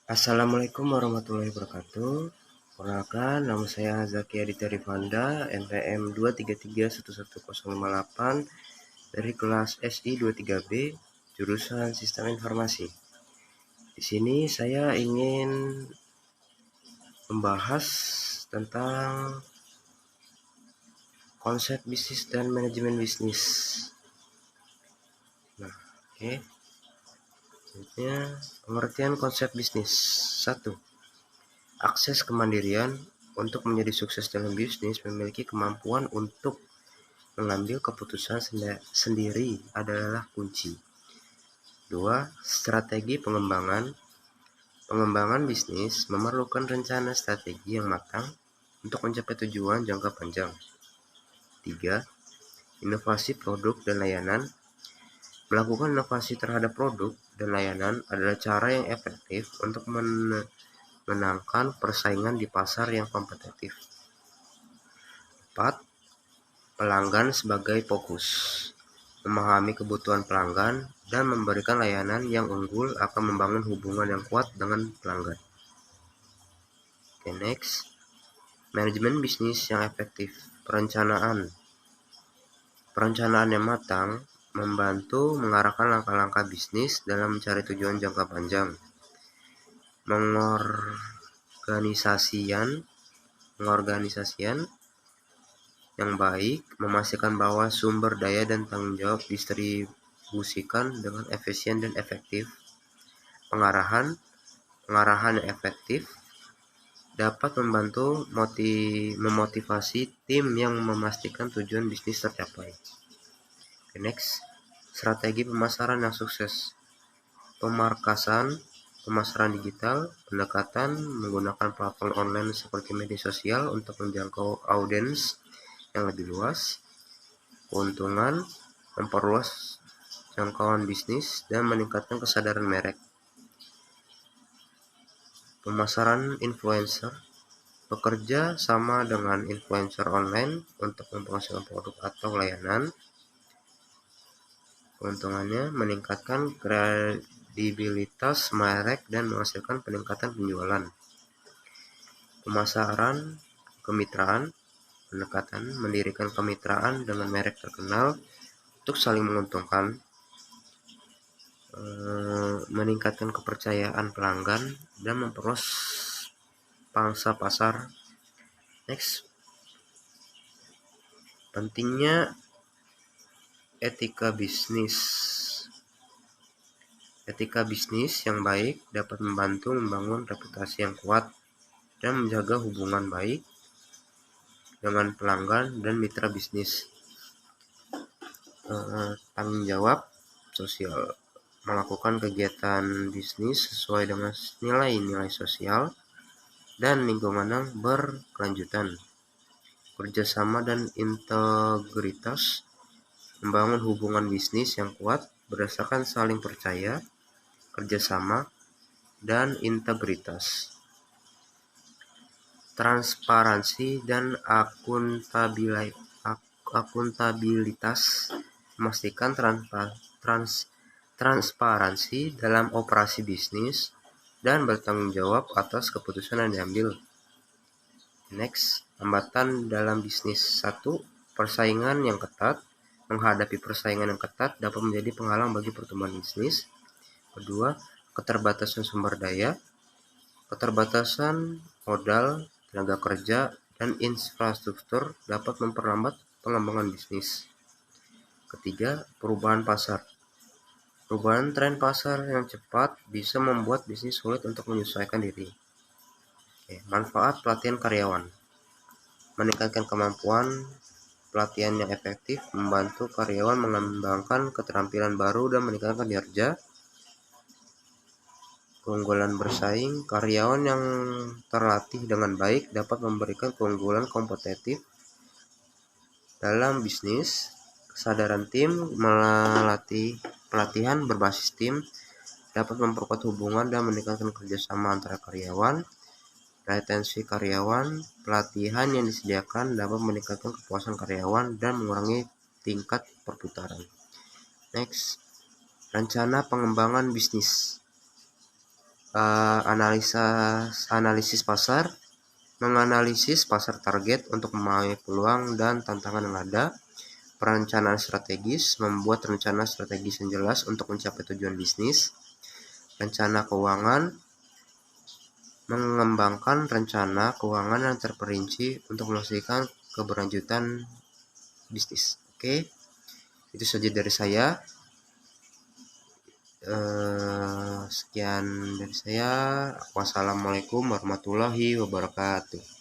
Assalamualaikum warahmatullahi wabarakatuh. Perkenalkan, nama saya Zaki Aditya Rifanda, NPM 2331158 dari kelas SI 23B, jurusan Sistem Informasi. Di sini saya ingin membahas tentang konsep bisnis dan manajemen bisnis. Oke. Selanjutnya, pengertian konsep bisnis. 1. Akses kemandirian. Untuk menjadi sukses dalam bisnis, memiliki kemampuan untuk mengambil keputusan sendiri adalah kunci. 2. Strategi pengembangan. Pengembangan bisnis memerlukan rencana strategi yang matang untuk mencapai tujuan jangka panjang. 3. Inovasi produk dan layanan. Melakukan inovasi terhadap produk dan layanan adalah cara yang efektif untuk menangkan persaingan di pasar yang kompetitif. 4. Pelanggan sebagai fokus. Memahami kebutuhan pelanggan dan memberikan layanan yang unggul akan membangun hubungan yang kuat dengan pelanggan. Okay, next. Manajemen bisnis yang efektif. Perencanaan yang matang membantu mengarahkan langkah-langkah bisnis dalam mencari tujuan jangka panjang. Pengorganisasian yang baik memastikan bahwa sumber daya dan tanggung jawab distribusikan dengan efisien dan efektif. Pengarahan yang efektif dapat membantu memotivasi tim yang memastikan tujuan bisnis tercapai. Okay, next. Strategi pemasaran yang sukses. Pemasaran digital, pendekatan menggunakan platform online seperti media sosial untuk menjangkau audiens yang lebih luas. Keuntungan, memperluas jangkauan bisnis dan meningkatkan kesadaran merek. Pemasaran influencer, bekerja sama dengan influencer online untuk mempromosikan produk atau layanan. Keuntungannya meningkatkan kredibilitas merek dan menghasilkan peningkatan penjualan. Pemasaran kemitraan, pendekatan mendirikan kemitraan dengan merek terkenal untuk saling menguntungkan, meningkatkan kepercayaan pelanggan dan memperluas pangsa pasar. Next. Pentingnya etika bisnis. Etika bisnis yang baik dapat membantu membangun reputasi yang kuat dan menjaga hubungan baik dengan pelanggan dan mitra bisnis. Tanggung jawab sosial, melakukan kegiatan bisnis sesuai dengan nilai-nilai sosial dan lingkungan yang berkelanjutan. Kerjasama dan integritas, membangun hubungan bisnis yang kuat berdasarkan saling percaya, kerjasama, dan integritas. Transparansi dan akuntabilitas, memastikan transparansi dalam operasi bisnis dan bertanggung jawab atas keputusan yang diambil. Next, hambatan dalam bisnis. 1. Persaingan yang ketat. Menghadapi persaingan yang ketat dapat menjadi penghalang bagi pertumbuhan bisnis. Kedua, keterbatasan sumber daya. Keterbatasan modal, tenaga kerja, dan infrastruktur dapat memperlambat pengembangan bisnis. Ketiga, perubahan pasar. Perubahan tren pasar yang cepat bisa membuat bisnis sulit untuk menyesuaikan diri. Manfaat pelatihan karyawan. Meningkatkan kemampuan pelatihan yang efektif, membantu karyawan mengembangkan keterampilan baru dan meningkatkan kinerja. Keunggulan bersaing. Karyawan yang terlatih dengan baik dapat memberikan keunggulan kompetitif dalam bisnis. Kesadaran tim. Pelatihan berbasis tim dapat memperkuat hubungan dan meningkatkan kerjasama antara karyawan. Retensi karyawan. Pelatihan yang disediakan dapat meningkatkan kepuasan karyawan dan mengurangi tingkat perputaran. Next. Rencana pengembangan bisnis. analisis pasar, menganalisis pasar target untuk memahami peluang dan tantangan yang ada, perencanaan strategis, membuat rencana strategis yang jelas untuk mencapai tujuan bisnis, rencana keuangan, mengembangkan rencana keuangan yang terperinci untuk memastikan keberlanjutan bisnis. Oke, itu saja dari saya. Sekian dari saya. Wassalamualaikum warahmatullahi wabarakatuh.